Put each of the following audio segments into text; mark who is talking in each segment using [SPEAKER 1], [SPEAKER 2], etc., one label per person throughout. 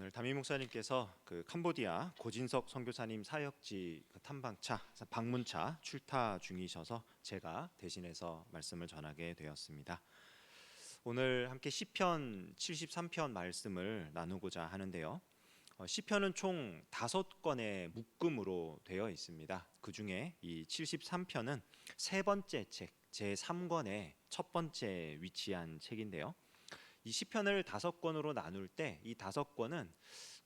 [SPEAKER 1] 오늘 담임 목사님께서 그 캄보디아 고진석 선교사님 사역지 탐방차 방문차 출타 중이셔서 제가 대신해서 말씀을 전하게 되었습니다. 오늘 함께 시편 73편 말씀을 나누고자 하는데요. 시편은 총 5권의 묶음으로 되어 있습니다. 그 중에 이 73편은 세 번째 책 제3권의 첫 번째 위치한 책인데요. 이 시편을 5권으로 나눌 때 이 5권은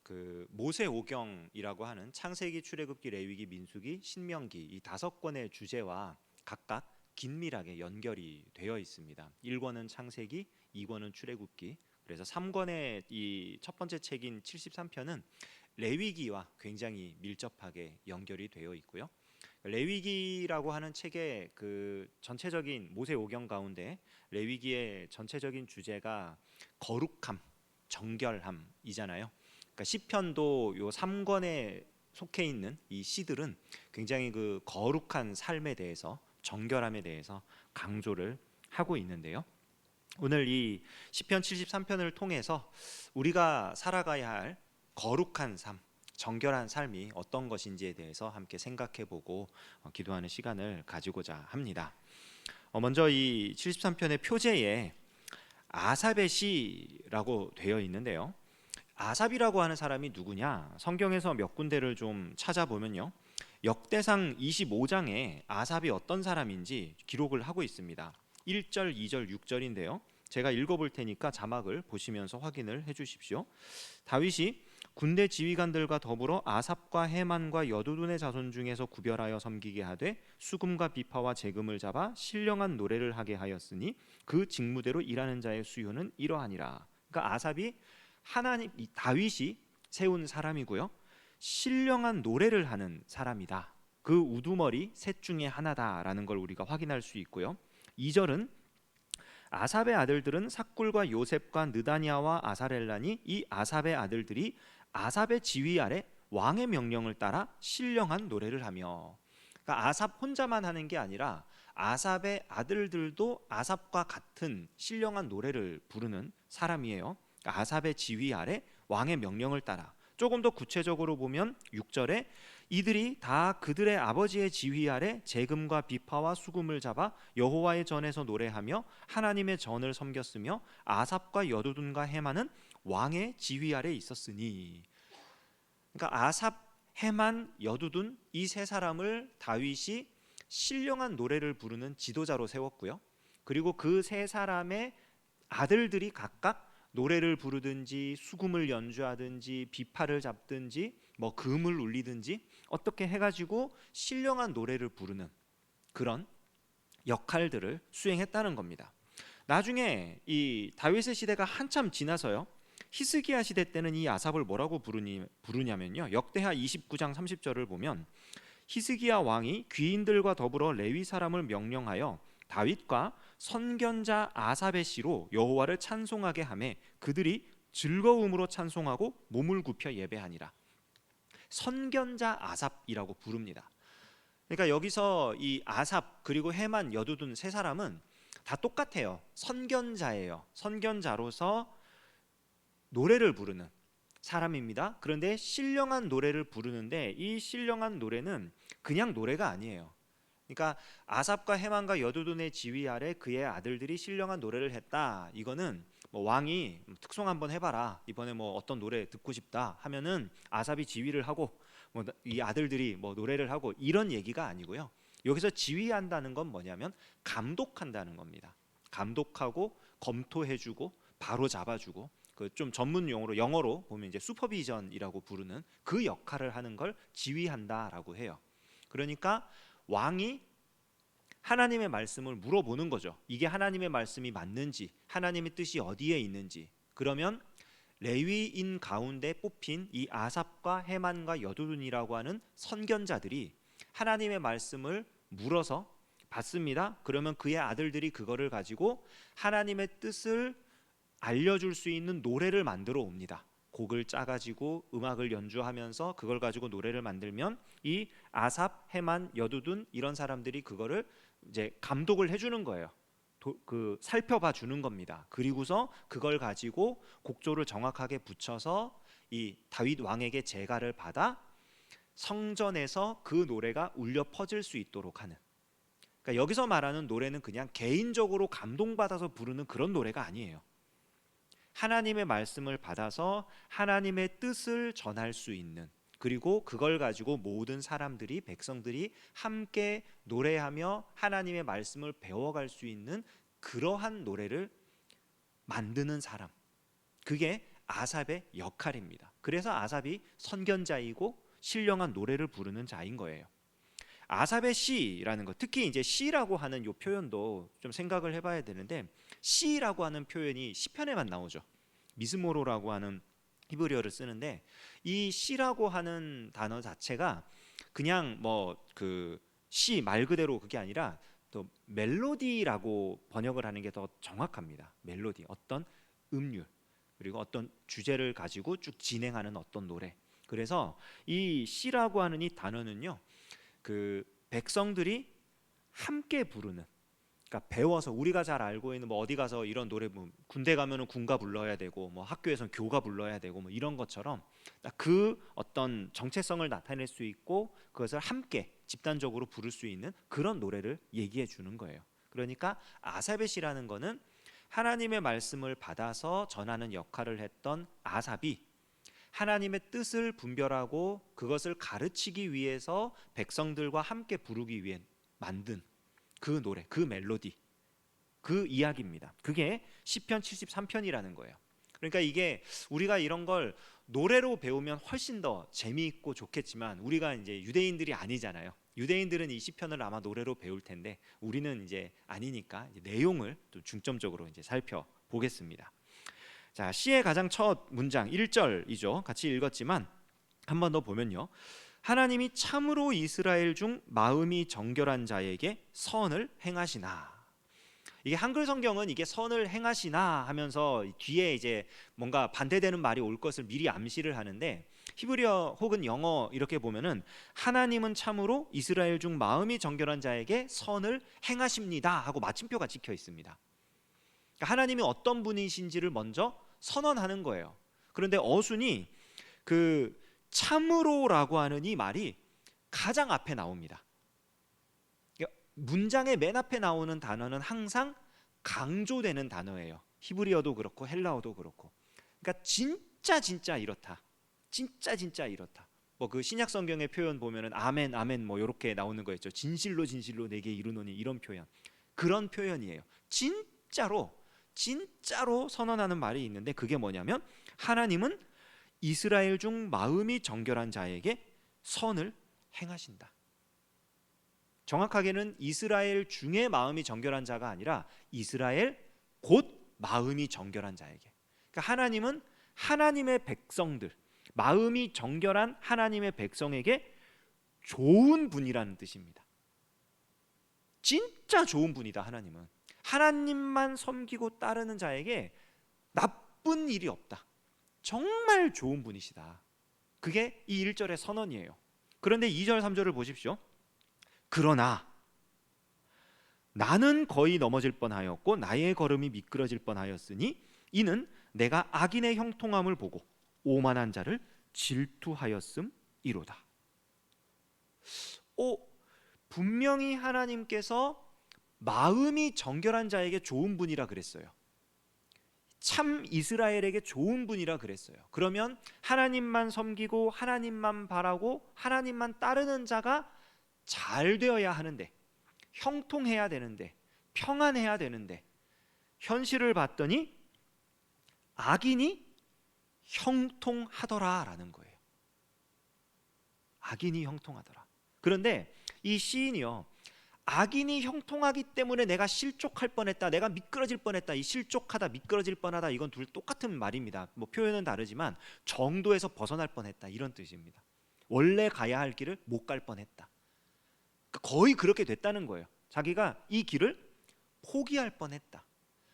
[SPEAKER 1] 그 모세오경이라고 하는 창세기, 출애굽기, 레위기, 민수기, 신명기 이 5권의 주제와 각각 긴밀하게 연결이 되어 있습니다. 1권은 창세기, 2권은 출애굽기. 그래서 3권의 이 첫 번째 책인 73편은 레위기와 굉장히 밀접하게 연결이 되어 있고요. 레위기라고 하는 책의 그 전체적인 모세오경 가운데 레위기의 전체적인 주제가 거룩함, 정결함이잖아요. 그러니까 시편도 요 3권에 속해 있는 이 시들은 굉장히 그 거룩한 삶에 대해서, 정결함에 대해서 강조를 하고 있는데요. 오늘 이 시편 73편을 통해서 우리가 살아가야 할 거룩한 삶, 정결한 삶이 어떤 것인지에 대해서 함께 생각해보고 기도하는 시간을 가지고자 합니다. 먼저 이 73편의 표제에 아삽의 시라고 되어 있는데요. 아삽이라고 하는 사람이 누구냐? 성경에서 몇 군데를 좀 찾아보면요, 역대상 25장에 아삽이 어떤 사람인지 기록을 하고 있습니다. 1절, 2절, 6절인데요. 제가 읽어볼 테니까 자막을 보시면서 확인을 해주십시오. 다윗이 군대 지휘관들과 더불어 아삽과 헤만과 여두둔의 자손 중에서 구별하여 섬기게 하되 수금과 비파와 재금을 잡아 신령한 노래를 하게 하였으니 그 직무대로 일하는 자의 수요는 이러하니라. 그러니까 아삽이 하나님, 다윗이 세운 사람이고요, 신령한 노래를 하는 사람이다. 그 우두머리 셋 중에 하나다라는 걸 우리가 확인할 수 있고요. 2절은 아삽의 아들들은 삭굴과 요셉과 느다니아와 아사렐란이 이 아삽의 아들들이 아삽의 지휘 아래 왕의 명령을 따라 신령한 노래를 하며, 그러니까 아삽 혼자만 하는 게 아니라 아삽의 아들들도 아삽과 같은 신령한 노래를 부르는 사람이에요. 그러니까 아삽의 지휘 아래 왕의 명령을 따라. 조금 더 구체적으로 보면 6절에 이들이 다 그들의 아버지의 지휘 아래 재금과 비파와 수금을 잡아 여호와의 전에서 노래하며 하나님의 전을 섬겼으며 아삽과 여두둔과 헤만은 왕의 지휘 아래 있었으니. 그러니까 아삽, 헤만, 여두둔 이 세 사람을 다윗이 신령한 노래를 부르는 지도자로 세웠고요. 그리고 그 세 사람의 아들들이 각각 노래를 부르든지 수금을 연주하든지 비파를 잡든지 뭐 금을 울리든지 어떻게 해가지고 신령한 노래를 부르는 그런 역할들을 수행했다는 겁니다. 나중에 이 다윗의 시대가 한참 지나서요, 히스기야 시대 때는 이 아삽을 뭐라고 부르냐면요, 역대하 29장 30절을 보면 히스기야 왕이 귀인들과 더불어 레위 사람을 명령하여 다윗과 선견자 아삽의 시로 여호와를 찬송하게 하매 그들이 즐거움으로 찬송하고 몸을 굽혀 예배하니라. 선견자 아삽이라고 부릅니다. 그러니까 여기서 이 아삽 그리고 헤만, 여두둔 세 사람은 다 똑같아요. 선견자예요. 선견자로서 노래를 부르는 사람입니다. 그런데 신령한 노래를 부르는데 이 신령한 노래는 그냥 노래가 아니에요. 그러니까 아삽과 헤만과 여두둔의 지휘 아래 그의 아들들이 신령한 노래를 했다. 이거는 뭐 왕이 특송 한번 해봐라, 이번에 뭐 어떤 노래 듣고 싶다 하면은 아삽이 지휘를 하고 뭐 이 아들들이 뭐 노래를 하고 이런 얘기가 아니고요. 여기서 지휘한다는 건 뭐냐면 감독한다는 겁니다. 감독하고 검토해주고 바로 잡아주고, 그 좀 전문 용어로 영어로 보면 이제 슈퍼비전이라고 부르는 그 역할을 하는 걸 지휘한다라고 해요. 그러니까 왕이 하나님의 말씀을 물어보는 거죠. 이게 하나님의 말씀이 맞는지, 하나님의 뜻이 어디에 있는지. 그러면 레위인 가운데 뽑힌 이 아삽과 헤만과 여두둔이라고 하는 선견자들이 하나님의 말씀을 물어서 받습니다. 그러면 그의 아들들이 그거를 가지고 하나님의 뜻을 알려줄 수 있는 노래를 만들어 옵니다. 곡을 짜가지고 음악을 연주하면서 그걸 가지고 노래를 만들면 이 아삽, 헤만, 여두둔 이런 사람들이 그거를 이제 감독을 해주는 거예요. 살펴봐 주는 겁니다. 그리고서 그걸 가지고 곡조를 정확하게 붙여서 이 다윗 왕에게 제가를 받아 성전에서 그 노래가 울려 퍼질 수 있도록 하는, 그러니까 여기서 말하는 노래는 그냥 개인적으로 감동받아서 부르는 그런 노래가 아니에요. 하나님의 말씀을 받아서 하나님의 뜻을 전할 수 있는, 그리고 그걸 가지고 모든 사람들이, 백성들이 함께 노래하며 하나님의 말씀을 배워갈 수 있는 그러한 노래를 만드는 사람, 그게 아삽의 역할입니다. 그래서 아삽이 선견자이고 신령한 노래를 부르는 자인 거예요. 아삽의 시라는 것, 특히 이제 시라고 하는 요 표현도 좀 생각을 해봐야 되는데, 시라고 하는 표현이 시편에만 나오죠. 미스모로라고 하는 히브리어를 쓰는데, 이 시라고 하는 단어 자체가 그냥 뭐 그 시 말 그대로 그게 아니라 또 멜로디라고 번역을 하는 게 더 정확합니다. 멜로디, 어떤 음률, 그리고 어떤 주제를 가지고 쭉 진행하는 어떤 노래. 그래서 이 시라고 하는 이 단어는요, 그 백성들이 함께 부르는, 그러니까 배워서 우리가 잘 알고 있는 뭐 어디 가서 이런 노래, 뭐 군대 가면은 군가 불러야 되고 뭐 학교에선 교가 불러야 되고 뭐 이런 것처럼 그 어떤 정체성을 나타낼 수 있고 그것을 함께 집단적으로 부를 수 있는 그런 노래를 얘기해 주는 거예요. 그러니까 아삽의 시라는 거는 하나님의 말씀을 받아서 전하는 역할을 했던 아삽이 하나님의 뜻을 분별하고 그것을 가르치기 위해서 백성들과 함께 부르기 위해 만든 그 노래, 그 멜로디, 그 이야기입니다. 그게 시편 73편이라는 거예요. 그러니까 이게 우리가 이런 걸 노래로 배우면 훨씬 더 재미있고 좋겠지만, 우리가 이제 유대인들이 아니잖아요. 유대인들은 이 시편을 아마 노래로 배울 텐데 우리는 이제 아니니까 이제 내용을 또 중점적으로 이제 살펴보겠습니다. 자, 시의 가장 첫 문장 1절이죠. 같이 읽었지만 한 번 더 보면요, 하나님이 참으로 이스라엘 중 마음이 정결한 자에게 선을 행하시나. 이게 한글 성경은 이게 선을 행하시나 하면서 뒤에 이제 뭔가 반대되는 말이 올 것을 미리 암시를 하는데, 히브리어 혹은 영어 이렇게 보면은 하나님은 참으로 이스라엘 중 마음이 정결한 자에게 선을 행하십니다 하고 마침표가 찍혀 있습니다. 그러니까 하나님이 어떤 분이신지를 먼저 선언하는 거예요. 그런데 어순이 그 참으로라고 하는 이 말이 가장 앞에 나옵니다. 문장의 맨 앞에 나오는 단어는 항상 강조되는 단어예요. 히브리어도 그렇고 헬라어도 그렇고. 그러니까 진짜 이렇다, 진짜 이렇다. 뭐 그 신약 성경의 표현 보면은 아멘 아멘 뭐 이렇게 나오는 거 있죠. 진실로 내게 이르노니, 이런 표현, 그런 표현이에요. 진짜로 선언하는 말이 있는데, 그게 뭐냐면 하나님은 이스라엘 중 마음이 정결한 자에게 선을 행하신다. 정확하게는 이스라엘 중에 마음이 정결한 자가 아니라 이스라엘 곧 마음이 정결한 자에게. 그러니까 하나님은 하나님의 백성들, 마음이 정결한 하나님의 백성에게 좋은 분이라는 뜻입니다. 진짜 좋은 분이다. 하나님은 하나님만 섬기고 따르는 자에게 나쁜 일이 없다. 정말 좋은 분이시다. 그게 이 1절의 선언이에요. 그런데 2절 3절을 보십시오. 그러나 나는 거의 넘어질 뻔하였고 나의 걸음이 미끄러질 뻔하였으니 이는 내가 악인의 형통함을 보고 오만한 자를 질투하였음이로다. 분명히 하나님께서 마음이 정결한 자에게 좋은 분이라 그랬어요. 참 이스라엘에게 좋은 분이라 그랬어요. 그러면 하나님만 섬기고 하나님만 바라고 하나님만 따르는 자가 잘 되어야 하는데, 형통해야 되는데, 평안해야 되는데, 현실을 봤더니 악인이 형통하더라라는 거예요. 악인이 형통하더라. 그런데 이 시인이요, 악인이 형통하기 때문에 내가 실족할 뻔했다, 내가 미끄러질 뻔했다, 이 실족하다, 미끄러질 뻔하다, 이건 둘 똑같은 말입니다. 뭐 표현은 다르지만 정도에서 벗어날 뻔했다, 이런 뜻입니다. 원래 가야 할 길을 못 갈 뻔했다. 거의 그렇게 됐다는 거예요. 자기가 이 길을 포기할 뻔했다.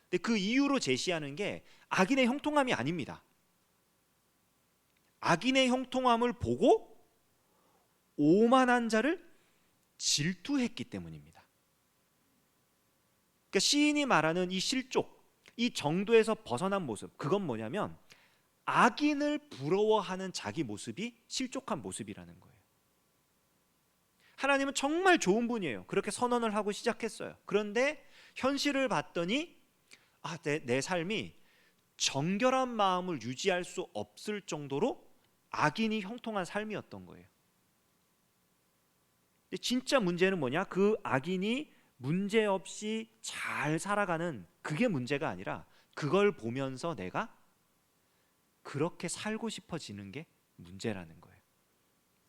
[SPEAKER 1] 근데 그 이유로 제시하는 게 악인의 형통함이 아닙니다. 악인의 형통함을 보고 오만한 자를 질투했기 때문입니다. 그러니까 시인이 말하는 이 실족, 이 정도에서 벗어난 모습, 그건 뭐냐면 악인을 부러워하는 자기 모습이 실족한 모습이라는 거예요. 하나님은 정말 좋은 분이에요. 그렇게 선언을 하고 시작했어요. 그런데 현실을 봤더니 내 삶이 정결한 마음을 유지할 수 없을 정도로 악인이 형통한 삶이었던 거예요. 근데 진짜 문제는 뭐냐? 그 악인이 문제없이 잘 살아가는 그게 문제가 아니라 그걸 보면서 내가 그렇게 살고 싶어지는 게 문제라는 거예요.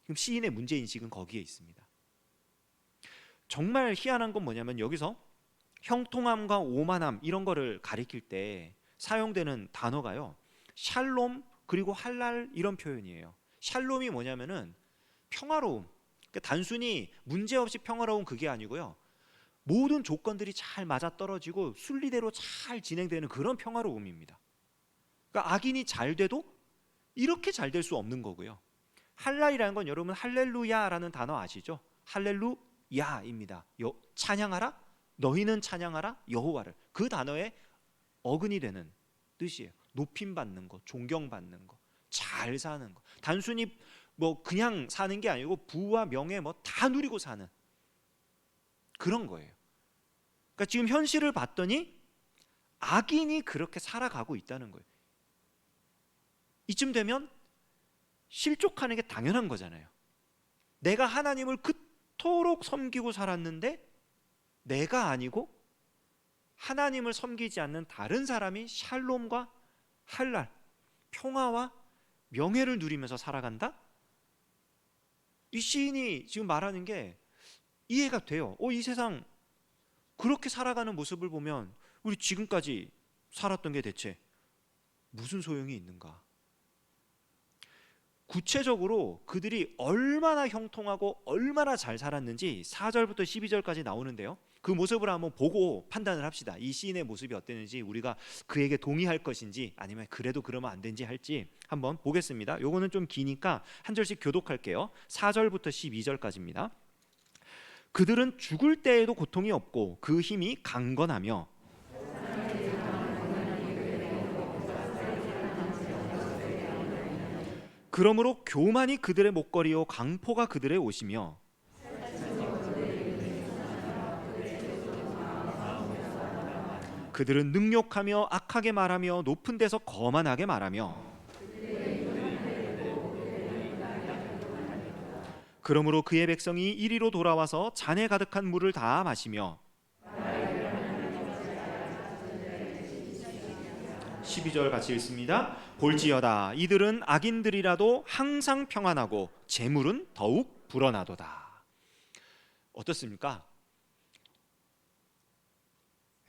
[SPEAKER 1] 그럼 시인의 문제인식은 거기에 있습니다. 정말 희한한 건 뭐냐면 여기서 형통함과 오만함 이런 거를 가리킬 때 사용되는 단어가요, 샬롬 그리고 할랄 이런 표현이에요. 샬롬이 뭐냐면은 평화로움, 그러니까 단순히 문제없이 평화로운 그게 아니고요, 모든 조건들이 잘 맞아떨어지고 순리대로 잘 진행되는 그런 평화로움입니다. 그러니까 악인이 잘 돼도 이렇게 잘 될 수 없는 거고요. 할랄이라는 건 여러분 할렐루야라는 단어 아시죠? 할렐루야입니다. 찬양하라, 너희는 찬양하라 여호와를. 그 단어에 어근이 되는 뜻이에요. 높임받는 거, 존경받는 거, 잘 사는 거. 단순히 뭐 그냥 사는 게 아니고 부와 명예 뭐 다 누리고 사는 그런 거예요. 그러니까 지금 현실을 봤더니 악인이 그렇게 살아가고 있다는 거예요. 이쯤 되면 실족하는 게 당연한 거잖아요. 내가 하나님을 그토록 섬기고 살았는데 내가 아니고 하나님을 섬기지 않는 다른 사람이 샬롬과 할랄, 평화와 명예를 누리면서 살아간다? 이 시인이 지금 말하는 게 이해가 돼요. 이 세상 그렇게 살아가는 모습을 보면 우리 지금까지 살았던 게 대체 무슨 소용이 있는가? 구체적으로 그들이 얼마나 형통하고 얼마나 잘 살았는지 4절부터 12절까지 나오는데요, 그 모습을 한번 보고 판단을 합시다. 이 시인의 모습이 어땠는지, 우리가 그에게 동의할 것인지 아니면 그래도 그러면 안 되는지 할지 한번 보겠습니다. 요거는 좀 기니까 한 절씩 교독할게요. 4절부터 12절까지입니다. 그들은 죽을 때에도 고통이 없고 그 힘이 강건하며 그러므로 교만이 그들의 목걸이요 강포가 그들의 옷이며 그들은 능욕하며 악하게 말하며 높은 데서 거만하게 말하며 그러므로 그의 백성이 이리로 돌아와서 잔에 가득한 물을 다 마시며 12절 같이 읽습니다. 볼지어다 이들은 악인들이라도 항상 평안하고 재물은 더욱 불어나도다. 어떻습니까?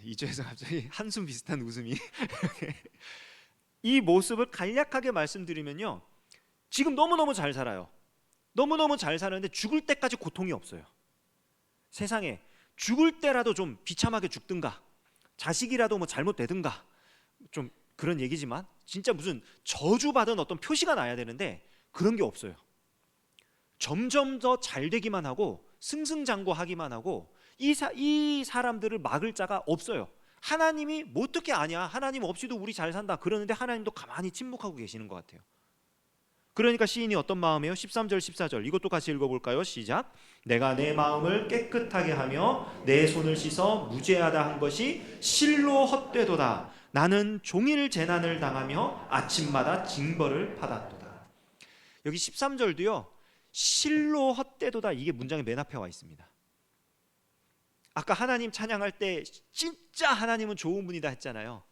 [SPEAKER 1] 2절에서 갑자기 한숨 비슷한 웃음이 이 모습을 간략하게 말씀드리면요, 지금 너무너무 잘 살아요. 너무너무 잘 사는데 죽을 때까지 고통이 없어요. 세상에 죽을 때라도 좀 비참하게 죽든가 자식이라도 뭐 잘못되든가 좀 그런 얘기지만 진짜 무슨 저주받은 어떤 표시가 나야 되는데 그런 게 없어요. 점점 더 잘 되기만 하고 승승장구하기만 하고 이 사람들을 막을 자가 없어요. 하나님이 뭐 어떻게 아냐, 하나님 없이도 우리 잘 산다 그러는데 하나님도 가만히 침묵하고 계시는 것 같아요. 그러니까 시인이 어떤 마음이에요? 13절 14절 이것도 같이 읽어볼까요? 시작. 내가 내 마음을 깨끗하게 하며 내 손을 씻어 무죄하다 한 것이 실로 헛되도다. 나는 종일 재난을 당하며 아침마다 징벌을 받았도다. 여기 13절도요 실로 헛되도다 이게 문장의 맨 앞에 와 있습니다. 아까 하나님 찬양할 때 진짜 하나님은 좋은 분이다 했잖아요.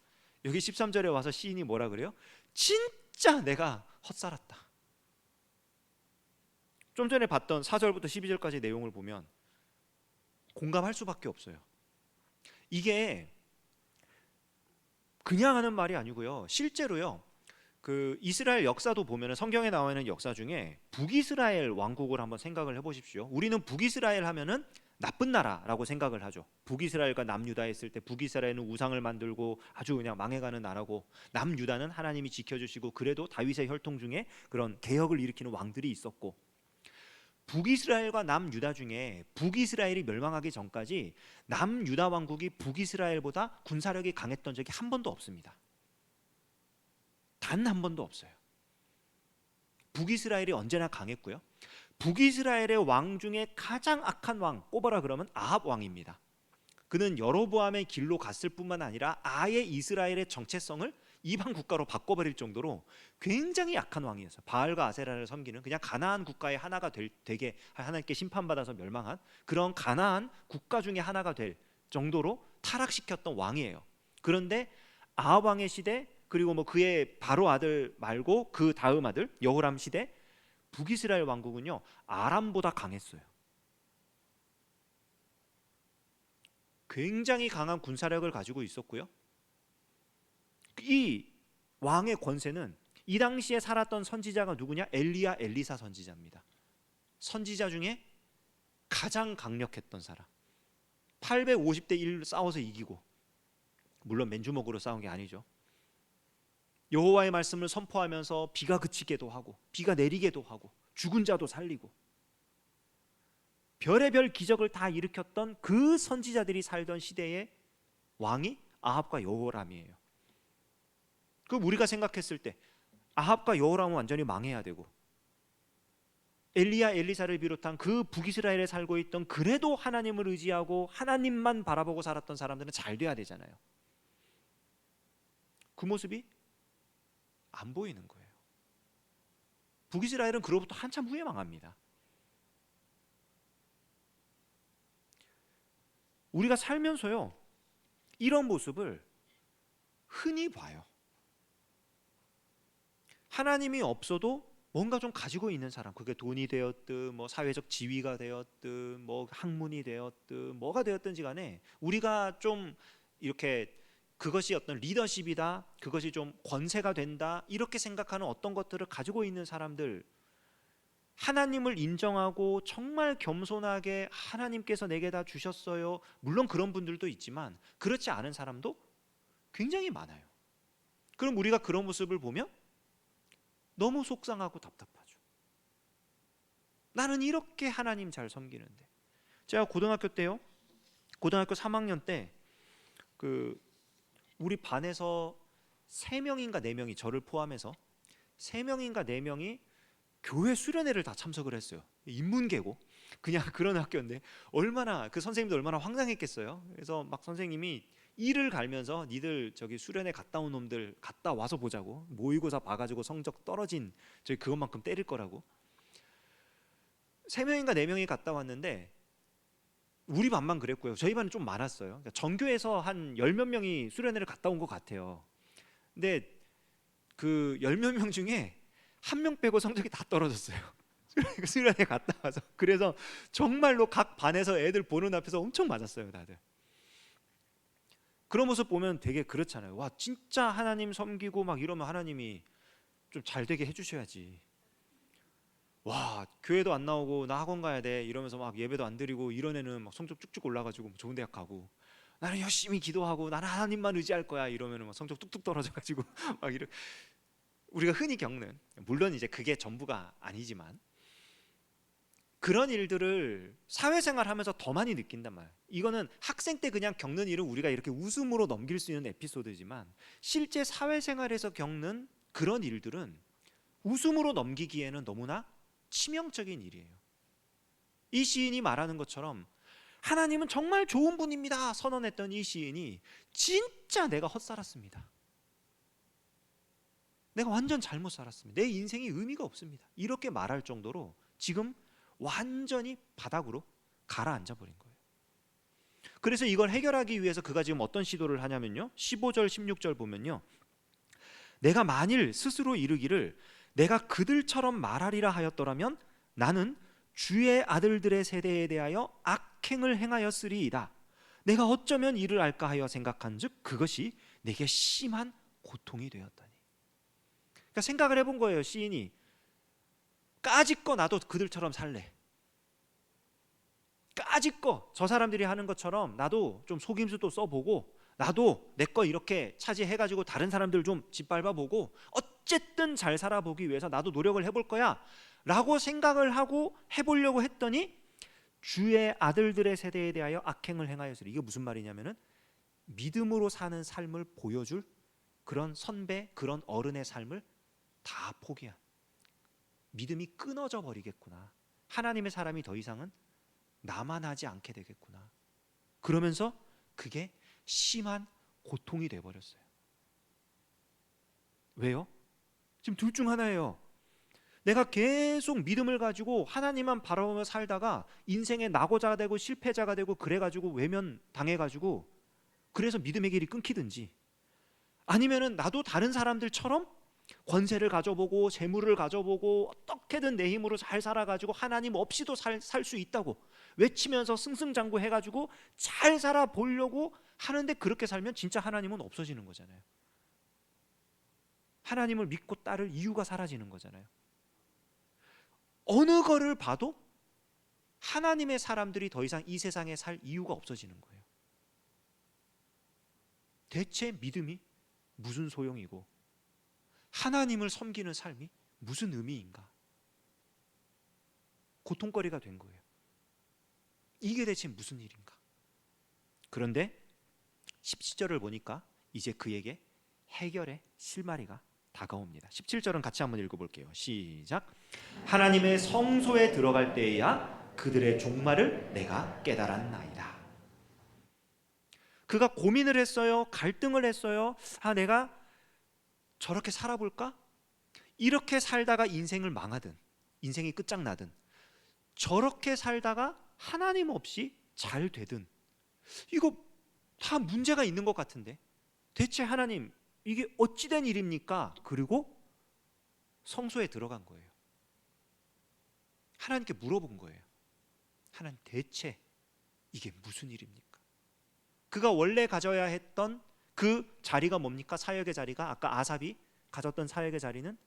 [SPEAKER 1] 여기 13절에 와서 시인이 뭐라 그래요? 진짜 내가 헛살았다. 좀 전에 봤던 4절부터 12절까지 내용을 보면 공감할 수밖에 없어요. 이게 그냥 하는 말이 아니고요, 실제로요 그 이스라엘 역사도 보면 성경에 나와 있는 역사 중에 북이스라엘 왕국을 한번 생각을 해보십시오. 우리는 북이스라엘 하면은 나쁜 나라라고 생각을 하죠. 북이스라엘과 남유다 했을 때 북이스라엘은 우상을 만들고 아주 그냥 망해가는 나라고, 남유다는 하나님이 지켜주시고 그래도 다윗의 혈통 중에 그런 개혁을 일으키는 왕들이 있었고, 북이스라엘과 남유다 중에 북이스라엘이 멸망하기 전까지 남유다 왕국이 북이스라엘보다 군사력이 강했던 적이 한 번도 없습니다. 단 한 번도 없어요. 북이스라엘이 언제나 강했고요. 북이스라엘의 왕 중에 가장 악한 왕 꼽아라 그러면 아합 왕입니다. 그는 여로보암의 길로 갔을 뿐만 아니라 아예 이스라엘의 정체성을 이방 국가로 바꿔버릴 정도로 굉장히 약한 왕이었어요. 바알과 아세라를 섬기는 그냥 가나안 국가의 하나가 되게 하나님께 심판받아서 멸망한 그런 가나안 국가 중에 하나가 될 정도로 타락시켰던 왕이에요. 그런데 아합 왕의 시대 그리고 뭐 그의 바로 아들 말고 그 다음 아들 여호람 시대 북이스라엘 왕국은요 아람보다 강했어요. 굉장히 강한 군사력을 가지고 있었고요. 이 왕의 권세는 이 당시에 살았던 선지자가 누구냐? 엘리야 엘리사 선지자입니다. 선지자 중에 가장 강력했던 사람. 850대 1 싸워서 이기고, 물론 맨주먹으로 싸운 게 아니죠. 여호와의 말씀을 선포하면서 비가 그치게도 하고 비가 내리게도 하고 죽은 자도 살리고 별의별 기적을 다 일으켰던 그 선지자들이 살던 시대의 왕이 아합과 여호람이에요. 그럼 우리가 생각했을 때 아합과 여호람은 완전히 망해야 되고 엘리야 엘리사를 비롯한 그 북이스라엘에 살고 있던 그래도 하나님을 의지하고 하나님만 바라보고 살았던 사람들은 잘 돼야 되잖아요. 그 모습이 안 보이는 거예요. 북이스라엘은 그로부터 한참 후에 망합니다. 우리가 살면서요 이런 모습을 흔히 봐요. 하나님이 없어도 뭔가 좀 가지고 있는 사람, 그게 돈이 되었든 뭐 사회적 지위가 되었든 뭐 학문이 되었든 뭐가 되었든지 간에 우리가 좀 이렇게 그것이 어떤 리더십이다, 그것이 좀 권세가 된다 이렇게 생각하는 어떤 것들을 가지고 있는 사람들, 하나님을 인정하고 정말 겸손하게 하나님께서 내게 다 주셨어요, 물론 그런 분들도 있지만 그렇지 않은 사람도 굉장히 많아요. 그럼 우리가 그런 모습을 보면 너무 속상하고 답답하죠. 나는 이렇게 하나님 잘 섬기는데. 제가 고등학교 때요, 고등학교 3학년 때 우리 반에서 3명인가 4명이, 저를 포함해서 3명인가 4명이 교회 수련회를 다 참석을 했어요. 인문계고 그냥 그런 학교인데 얼마나 그 선생님도 얼마나 황당했겠어요. 그래서 막 선생님이 이를 갈면서 니들 저기 수련회 갔다 온 놈들 갔다 와서 보자고, 모의고사 봐가지고 성적 떨어진 저희 그것만큼 때릴 거라고. 3명인가 4명이 갔다 왔는데 우리 반만 그랬고요. 저희 반은 좀 많았어요. 그러니까 전교에서 한 10몇 명이 수련회를 갔다 온 것 같아요. 근데 그 10몇 명 중에 한 명 빼고 성적이 다 떨어졌어요. 수련회 갔다 와서. 그래서 정말로 각 반에서 애들 보는 앞에서 엄청 맞았어요, 다들. 그런 모습 보면 되게 그렇잖아요. 와, 진짜 하나님 섬기고 막 이러면 하나님이 좀 잘 되게 해주셔야지. 와, 교회도 안 나오고 나 학원 가야 돼 이러면서 막 예배도 안 드리고 이런 애는 막 성적 쭉쭉 올라가지고 좋은 대학 가고, 나는 열심히 기도하고 나는 하나님만 의지할 거야 이러면은 막 성적 뚝뚝 떨어져가지고 막 이런, 우리가 흔히 겪는, 물론 이제 그게 전부가 아니지만 그런 일들을 사회생활하면서 더 많이 느낀단 말이에요. 이거는 학생 때 그냥 겪는 일은 우리가 이렇게 웃음으로 넘길 수 있는 에피소드지만 실제 사회생활에서 겪는 그런 일들은 웃음으로 넘기기에는 너무나 치명적인 일이에요. 이 시인이 말하는 것처럼 하나님은 정말 좋은 분입니다 선언했던 이 시인이 진짜 내가 헛살았습니다, 내가 완전 잘못 살았습니다, 내 인생이 의미가 없습니다 이렇게 말할 정도로 지금 완전히 바닥으로 가라앉아 버린 거예요. 그래서 이걸 해결하기 위해서 그가 지금 어떤 시도를 하냐면요, 15절 16절 보면요, 내가 만일 스스로 이르기를 내가 그들처럼 말하리라 하였더라면 나는 주의 아들들의 세대에 대하여 악행을 행하였으리이다. 내가 어쩌면 이를 알까 하여 생각한즉 그것이 내게 심한 고통이 되었다니. 그러니까 생각을 해본 거예요, 시인이. 까짓거 나도 그들처럼 살래, 까짓거 저 사람들이 하는 것처럼 나도 좀 속임수도 써보고 나도 내 거 이렇게 차지해가지고 다른 사람들 좀 짓밟아보고 어쨌든 잘 살아보기 위해서 나도 노력을 해볼 거야 라고 생각을 하고 해보려고 했더니 주의 아들들의 세대에 대하여 악행을 행하였으리. 이게 무슨 말이냐면은 믿음으로 사는 삶을 보여줄 그런 선배, 그런 어른의 삶을 다 포기한, 믿음이 끊어져 버리겠구나, 하나님의 사람이 더 이상은 나만 하지 않게 되겠구나, 그러면서 그게 심한 고통이 돼버렸어요. 왜요? 지금 둘 중 하나예요. 내가 계속 믿음을 가지고 하나님만 바라보며 살다가 인생의 낙오자가 되고 실패자가 되고 그래가지고 외면 당해가지고 그래서 믿음의 길이 끊기든지, 아니면은 나도 다른 사람들처럼 권세를 가져보고 재물을 가져보고 어떻게든 내 힘으로 잘 살아가지고 하나님 없이도 살 수 있다고 외치면서 승승장구해가지고 잘 살아보려고 하는데, 그렇게 살면 진짜 하나님은 없어지는 거잖아요. 하나님을 믿고 따를 이유가 사라지는 거잖아요. 어느 거를 봐도 하나님의 사람들이 더 이상 이 세상에 살 이유가 없어지는 거예요. 대체 믿음이 무슨 소용이고 하나님을 섬기는 삶이 무슨 의미인가? 고통거리가 된 거예요. 이게 대체 무슨 일인가? 그런데 17절을 보니까 이제 그에게 해결의 실마리가 다가옵니다. 17절은 같이 한번 읽어볼게요. 시작. 하나님의 성소에 들어갈 때에야 그들의 종말을 내가 깨달았나이다. 그가 고민을 했어요. 갈등을 했어요. 내가 저렇게 살아볼까? 이렇게 살다가 인생을 망하든 인생이 끝장나든, 저렇게 살다가 하나님 없이 잘 되든, 이거 다 문제가 있는 것 같은데 대체 하나님 이게 어찌된 일입니까? 그리고 성소에 들어간 거예요. 하나님께 물어본 거예요. 하나님 대체 이게 무슨 일입니까? 그가 원래 가져야 했던 그 자리가 뭡니까? 사역의 자리가, 아까 아삽이 가졌던 사역의 자리는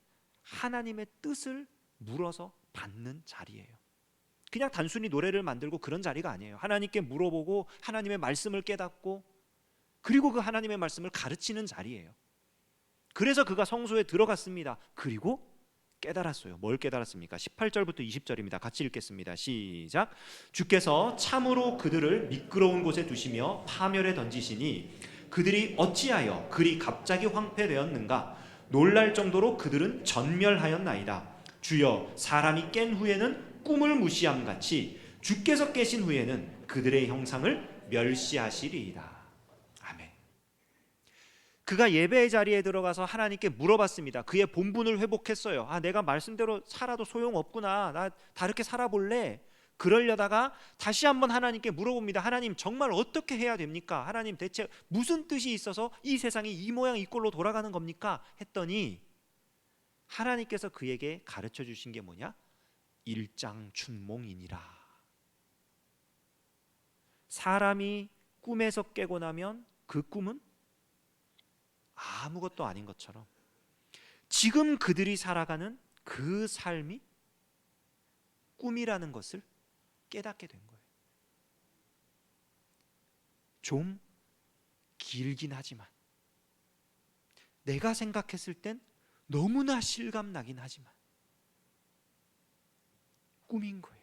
[SPEAKER 1] 하나님의 뜻을 물어서 받는 자리예요. 그냥 단순히 노래를 만들고 그런 자리가 아니에요. 하나님께 물어보고 하나님의 말씀을 깨닫고 그리고 그 하나님의 말씀을 가르치는 자리예요. 그래서 그가 성소에 들어갔습니다. 그리고 깨달았어요. 뭘 깨달았습니까? 18절부터 20절입니다. 같이 읽겠습니다. 시작. 주께서 참으로 그들을 미끄러운 곳에 두시며 파멸에 던지시니 그들이 어찌하여 그리 갑자기 황폐되었는가? 놀랄 정도로 그들은 전멸하였나이다. 주여, 사람이 깬 후에는 꿈을 무시함같이 주께서 깨신 후에는 그들의 형상을 멸시하시리이다. 아멘. 그가 예배의 자리에 들어가서 하나님께 물어봤습니다. 그의 본분을 회복했어요. 내가 말씀대로 살아도 소용없구나, 나 다르게 살아볼래. 그러려다가 다시 한번 하나님께 물어봅니다. 하나님, 정말 어떻게 해야 됩니까? 하나님, 대체 무슨 뜻이 있어서 이 세상이 이 모양 이 꼴로 돌아가는 겁니까? 했더니 하나님께서 그에게 가르쳐 주신 게 뭐냐? 일장춘몽이니라. 사람이 꿈에서 깨고 나면 그 꿈은 아무것도 아닌 것처럼 지금 그들이 살아가는 그 삶이 꿈이라는 것을 깨닫게 된 거예요. 좀 길긴 하지만, 내가 생각했을 땐 너무나 실감나긴 하지만 꿈인 거예요.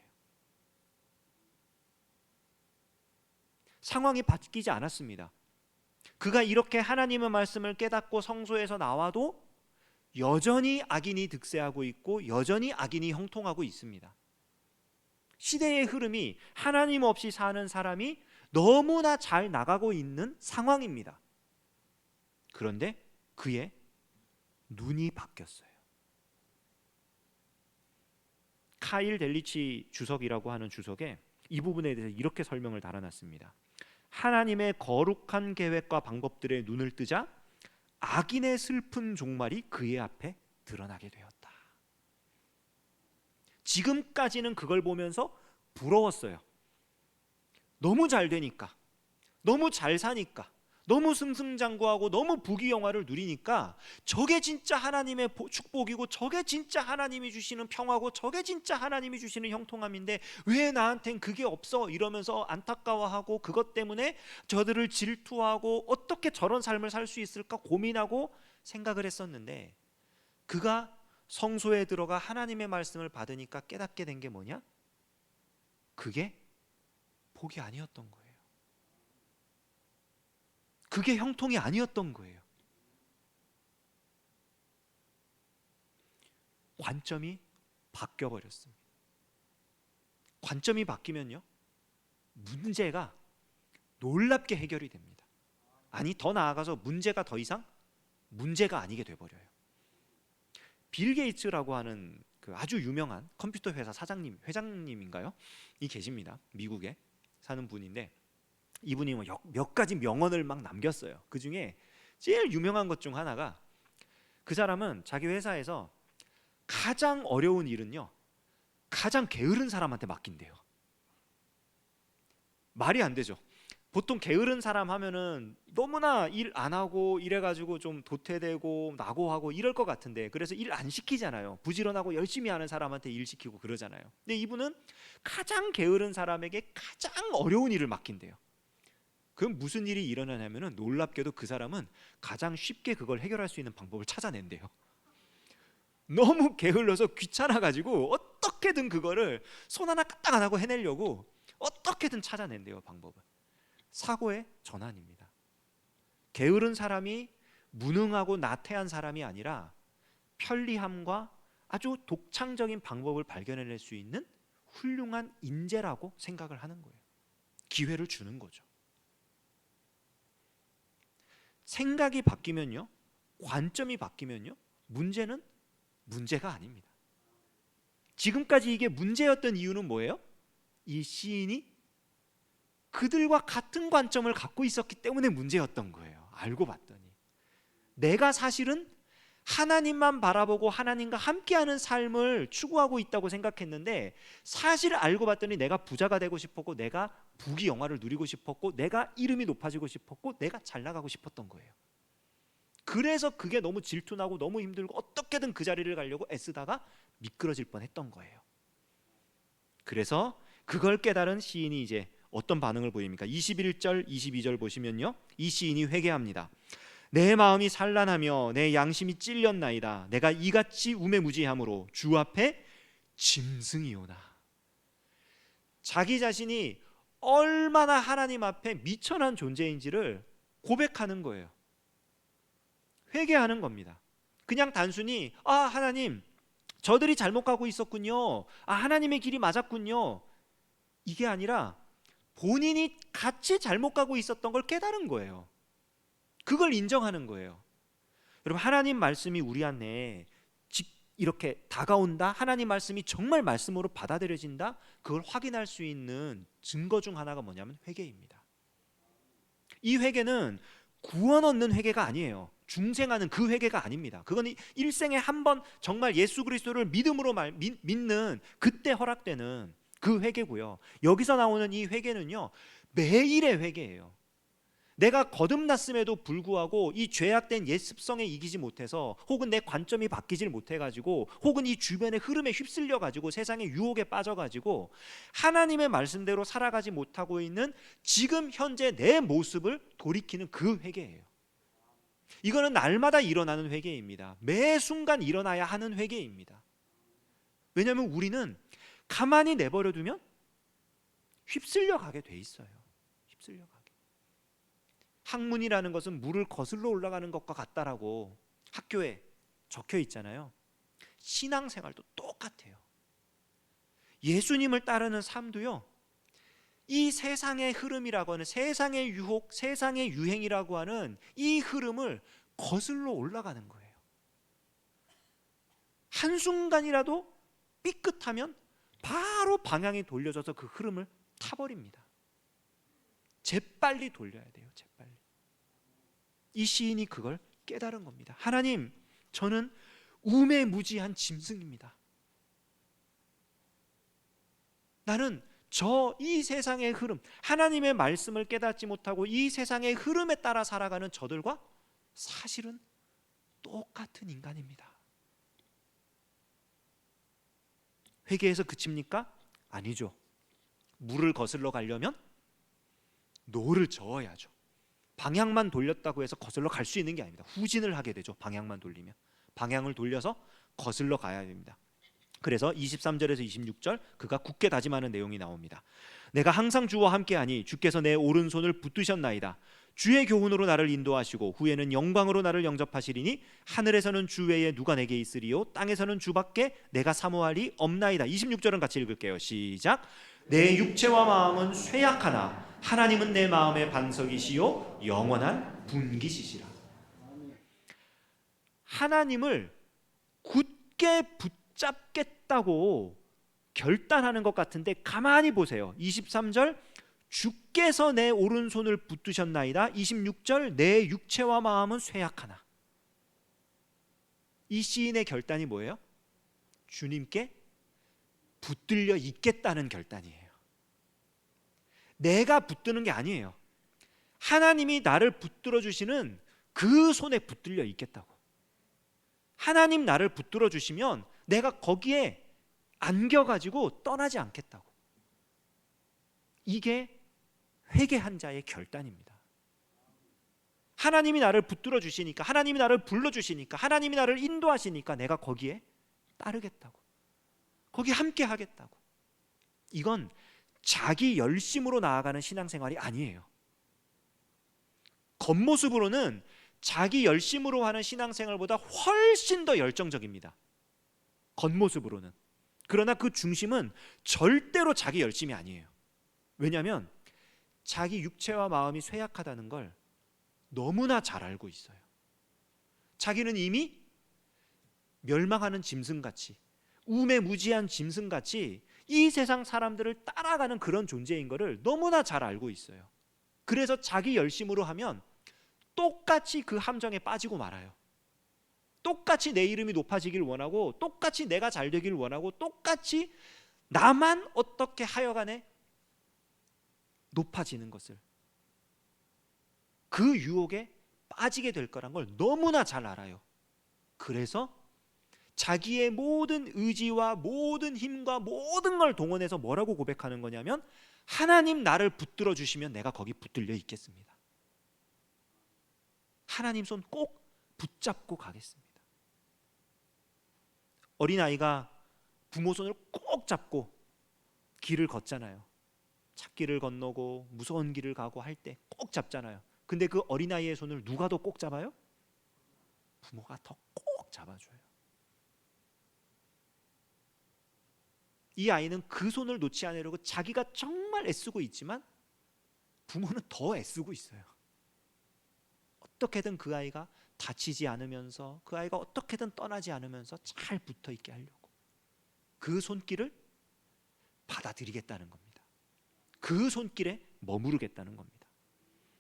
[SPEAKER 1] 상황이 바뀌지 않았습니다. 그가 이렇게 하나님의 말씀을 깨닫고 성소에서 나와도 여전히 악인이 득세하고 있고 여전히 악인이 형통하고 있습니다. 시대의 흐름이 하나님 없이 사는 사람이 너무나 잘 나가고 있는 상황입니다. 그런데 그의 눈이 바뀌었어요. 카일 델리치 주석이라고 하는 주석에 이 부분에 대해서 이렇게 설명을 달아놨습니다. 하나님의 거룩한 계획과 방법들의 눈을 뜨자 악인의 슬픈 종말이 그의 앞에 드러나게 되었다. 지금까지는 그걸 보면서 부러웠어요. 너무 잘 되니까, 너무 잘 사니까, 너무 승승장구하고 너무 부귀영화를 누리니까 저게 진짜 하나님의 축복이고 저게 진짜 하나님이 주시는 평화고 저게 진짜 하나님이 주시는 형통함인데 왜 나한텐 그게 없어? 이러면서 안타까워하고 그것 때문에 저들을 질투하고 어떻게 저런 삶을 살 수 있을까 고민하고 생각을 했었는데, 그가 성소에 들어가 하나님의 말씀을 받으니까 깨닫게 된 게 뭐냐? 그게 복이 아니었던 거예요. 그게 형통이 아니었던 거예요. 관점이 바뀌어 버렸습니다. 관점이 바뀌면요, 문제가 놀랍게 해결이 됩니다. 아니, 더 나아가서 문제가 더 이상 문제가 아니게 돼 버려요. 빌 게이츠라고 하는 그 아주 유명한 컴퓨터 회사 회장님인가요? 이 계십니다. 미국에 사는 분인데, 이분이 몇 가지 명언을 막 남겼어요. 그 중에 제일 유명한 것 중 하나가, 그 사람은 자기 회사에서 가장 어려운 일은요, 가장 게으른 사람한테 맡긴대요. 말이 안 되죠. 보통 게으른 사람 하면은 너무나 일 안 하고 이래가지고 좀 도태되고 낙오하고 이럴 것 같은데, 그래서 일 안 시키잖아요. 부지런하고 열심히 하는 사람한테 일 시키고 그러잖아요. 근데 이분은 가장 게으른 사람에게 가장 어려운 일을 맡긴대요. 그럼 무슨 일이 일어나냐면은, 놀랍게도 그 사람은 가장 쉽게 그걸 해결할 수 있는 방법을 찾아낸대요. 너무 게을러서 귀찮아가지고 어떻게든 그거를 손 하나 까딱 안 하고 해내려고 어떻게든 찾아낸대요, 방법을. 사고의 전환입니다. 게으른 사람이 무능하고 나태한 사람이 아니라 편리함과 아주 독창적인 방법을 발견해낼 수 있는 훌륭한 인재라고 생각을 하는 거예요. 기회를 주는 거죠. 생각이 바뀌면요, 관점이 바뀌면요, 문제는 문제가 아닙니다. 지금까지 이게 문제였던 이유는 뭐예요? 이 시인이 그들과 같은 관점을 갖고 있었기 때문에 문제였던 거예요. 알고 봤더니 내가 사실은 하나님만 바라보고 하나님과 함께하는 삶을 추구하고 있다고 생각했는데, 사실 알고 봤더니 내가 부자가 되고 싶었고, 내가 부귀 영화를 누리고 싶었고, 내가 이름이 높아지고 싶었고, 내가 잘 나가고 싶었던 거예요. 그래서 그게 너무 질투나고 너무 힘들고 어떻게든 그 자리를 가려고 애쓰다가 미끄러질 뻔했던 거예요. 그래서 그걸 깨달은 시인이 이제 어떤 반응을 보입니까? 21절 22절 보시면요, 이 시인이 회개합니다. 내 마음이 산란하며 내 양심이 찔렸나이다. 내가 이같이 우매무지함으로 주 앞에 짐승이오나. 자기 자신이 얼마나 하나님 앞에 미천한 존재인지를 고백하는 거예요. 회개하는 겁니다. 그냥 단순히 하나님, 저들이 잘못 가고 있었군요. 하나님의 길이 맞았군요. 이게 아니라 본인이 같이 잘못 가고 있었던 걸 깨달은 거예요. 그걸 인정하는 거예요. 여러분, 하나님 말씀이 우리 안에 이렇게 다가온다, 하나님 말씀이 정말 말씀으로 받아들여진다, 그걸 확인할 수 있는 증거 중 하나가 뭐냐면 회개입니다. 이 회개는 구원 얻는 회개가 아니에요. 중생하는 그 회개가 아닙니다. 그건 일생에 한 번 정말 예수 그리스도를 믿음으로 믿는 그때 허락되는 그 회개고요. 여기서 나오는 이 회개는요, 매일의 회개예요. 내가 거듭났음에도 불구하고 이 죄악된 옛 습성에 이기지 못해서, 혹은 내 관점이 바뀌질 못해가지고, 혹은 이 주변의 흐름에 휩쓸려가지고 세상의 유혹에 빠져가지고 하나님의 말씀대로 살아가지 못하고 있는 지금 현재 내 모습을 돌이키는 그 회개예요. 이거는 날마다 일어나는 회개입니다. 매 순간 일어나야 하는 회개입니다. 왜냐하면 우리는 가만히 내버려두면 휩쓸려 가게 돼 있어요. 휩쓸려 가게. 학문이라는 것은 물을 거슬러 올라가는 것과 같다라고 학교에 적혀 있잖아요. 신앙생활도 똑같아요. 예수님을 따르는 삶도요, 이 세상의 흐름이라고 하는, 세상의 유혹, 세상의 유행이라고 하는 이 흐름을 거슬러 올라가는 거예요. 한순간이라도 삐끗하면 바로 방향이 돌려져서 그 흐름을 타버립니다. 재빨리 돌려야 돼요. 재빨리. 이 시인이 그걸 깨달은 겁니다. 하나님, 저는 우매무지한 짐승입니다. 나는 이 세상의 흐름, 하나님의 말씀을 깨닫지 못하고 이 세상의 흐름에 따라 살아가는 저들과 사실은 똑같은 인간입니다. 회개에서 그칩니까? 아니죠. 물을 거슬러 가려면 노를 저어야죠. 방향만 돌렸다고 해서 거슬러 갈 수 있는 게 아닙니다. 후진을 하게 되죠. 방향만 돌리면. 방향을 돌려서 거슬러 가야 됩니다. 그래서 23절에서 26절 그가 굳게 다짐하는 내용이 나옵니다. 내가 항상 주와 함께하니 주께서 내 오른손을 붙드셨나이다. 주의 교훈으로 나를 인도하시고 후에는 영광으로 나를 영접하시리니 하늘에서는 주 외에 누가 내게 있으리요 땅에서는 주밖에 내가 사모할이 없나이다. 26절은 같이 읽을게요. 시작. 내 육체와 마음은 쇠약하나 하나님은 내 마음의 반석이시요 영원한 분깃이시라. 하나님을 굳게 붙잡겠다고 결단하는 것 같은데 가만히 보세요. 23절 주께서 내 오른손을 붙드셨나이다. 26절 내 육체와 마음은 쇠약하나. 이 시인의 결단이 뭐예요? 주님께 붙들려 있겠다는 결단이에요. 내가 붙드는 게 아니에요. 하나님이 나를 붙들어 주시는 그 손에 붙들려 있겠다고. 하나님 나를 붙들어 주시면 내가 거기에 안겨가지고 떠나지 않겠다고. 이게 회개한 자의 결단입니다. 하나님이 나를 붙들어 주시니까, 하나님이 나를 불러 주시니까, 하나님이 나를 인도하시니까 내가 거기에 따르겠다고, 거기 함께 하겠다고. 이건 자기 열심으로 나아가는 신앙생활이 아니에요. 겉모습으로는 자기 열심으로 하는 신앙생활보다 훨씬 더 열정적입니다. 겉모습으로는. 그러나 그 중심은 절대로 자기 열심이 아니에요. 왜냐하면 자기 육체와 마음이 쇠약하다는 걸 너무나 잘 알고 있어요. 자기는 이미 멸망하는 짐승같이, 우매무지한 짐승같이 이 세상 사람들을 따라가는 그런 존재인 것을 너무나 잘 알고 있어요. 그래서 자기 열심으로 하면 똑같이 그 함정에 빠지고 말아요. 똑같이 내 이름이 높아지길 원하고, 똑같이 내가 잘 되길 원하고, 똑같이 나만 어떻게 하여간에 높아지는 것을, 그 유혹에 빠지게 될 거란 걸 너무나 잘 알아요. 그래서 자기의 모든 의지와 모든 힘과 모든 걸 동원해서 뭐라고 고백하는 거냐면, 하나님 나를 붙들어 주시면 내가 거기 붙들려 있겠습니다. 하나님 손 꼭 붙잡고 가겠습니다. 어린아이가 부모 손을 꼭 잡고 길을 걷잖아요. 찾길을 건너고 무서운 길을 가고 할 때 꼭 잡잖아요. 근데 그 어린아이의 손을 누가 더 꼭 잡아요? 부모가 더 꼭 잡아줘요. 이 아이는 그 손을 놓지 않으려고 자기가 정말 애쓰고 있지만 부모는 더 애쓰고 있어요. 어떻게든 그 아이가 다치지 않으면서, 그 아이가 어떻게든 떠나지 않으면서 잘 붙어 있게 하려고 그 손길을 받아들이겠다는 겁니다. 그 손길에 머무르겠다는 겁니다.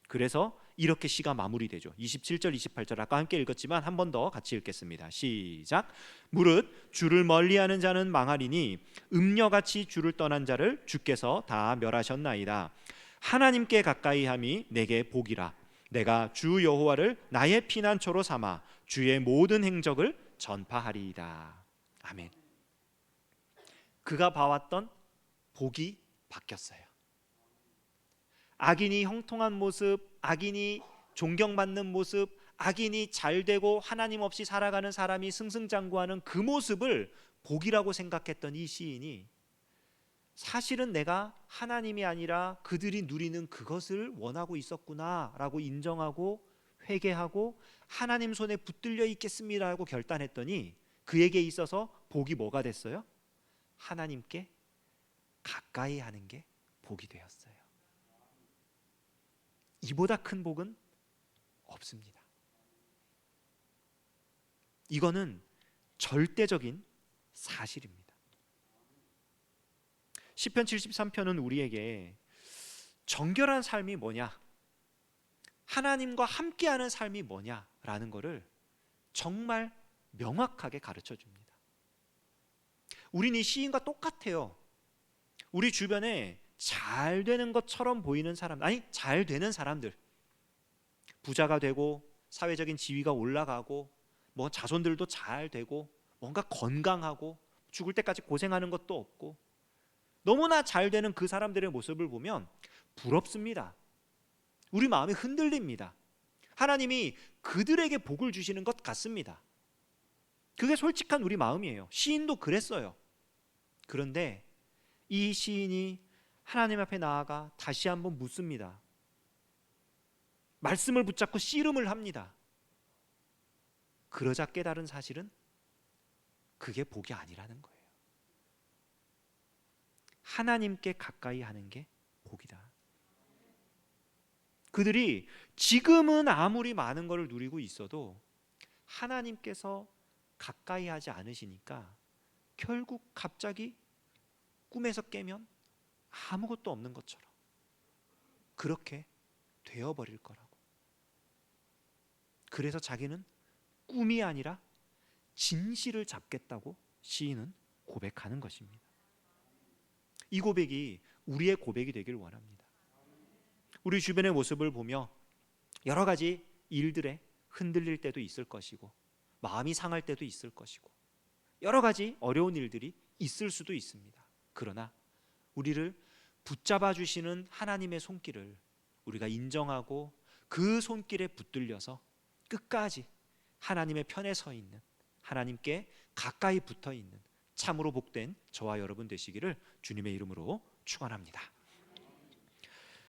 [SPEAKER 1] 그래서 이렇게 시가 마무리되죠. 27절 28절 아까 함께 읽었지만 한 번 더 같이 읽겠습니다. 시작. 무릇 주를 멀리하는 자는 망하리니 음녀같이 주를 떠난 자를 주께서 다 멸하셨나이다. 하나님께 가까이함이 내게 복이라. 내가 주 여호와를 나의 피난처로 삼아 주의 모든 행적을 전파하리이다. 아멘. 그가 봐왔던 복이 바뀌었어요. 악인이 형통한 모습, 악인이 존경받는 모습, 악인이 잘되고 하나님 없이 살아가는 사람이 승승장구하는 그 모습을 복이라고 생각했던 이 시인이, 사실은 내가 하나님이 아니라 그들이 누리는 그것을 원하고 있었구나라고 인정하고 회개하고 하나님 손에 붙들려 있겠습니다라고 결단했더니 그에게 있어서 복이 뭐가 됐어요? 하나님께 가까이 하는 게 복이 되었어요. 이보다 큰 복은 없습니다. 이거는 절대적인 사실입니다. 시편 73편은 우리에게 정결한 삶이 뭐냐, 하나님과 함께하는 삶이 뭐냐라는 것을 정말 명확하게 가르쳐 줍니다. 우린 이 시인과 똑같아요. 우리 주변에 잘 되는 것처럼 보이는 사람, 아니 잘 되는 사람들, 부자가 되고 사회적인 지위가 올라가고 뭐 자손들도 잘 되고 뭔가 건강하고 죽을 때까지 고생하는 것도 없고 너무나 잘 되는 그 사람들의 모습을 보면 부럽습니다. 우리 마음이 흔들립니다. 하나님이 그들에게 복을 주시는 것 같습니다. 그게 솔직한 우리 마음이에요. 시인도 그랬어요. 그런데 이 시인이 하나님 앞에 나아가 다시 한번 묻습니다. 말씀을 붙잡고 씨름을 합니다. 그러자 깨달은 사실은 그게 복이 아니라는 거예요. 하나님께 가까이 하는 게 복이다. 그들이 지금은 아무리 많은 것을 누리고 있어도 하나님께서 가까이 하지 않으시니까 결국 갑자기 꿈에서 깨면 아무것도 없는 것처럼 그렇게 되어버릴 거라고. 그래서 자기는 꿈이 아니라 진실을 잡겠다고 시인은 고백하는 것입니다. 이 고백이 우리의 고백이 되길 원합니다. 우리 주변의 모습을 보며 여러 가지 일들에 흔들릴 때도 있을 것이고 마음이 상할 때도 있을 것이고 여러 가지 어려운 일들이 있을 수도 있습니다. 그러나 우리를 붙잡아 주시는 하나님의 손길을 우리가 인정하고 그 손길에 붙들려서 끝까지 하나님의 편에 서 있는, 하나님께 가까이 붙어 있는 참으로 복된 저와 여러분 되시기를 주님의 이름으로 축원합니다.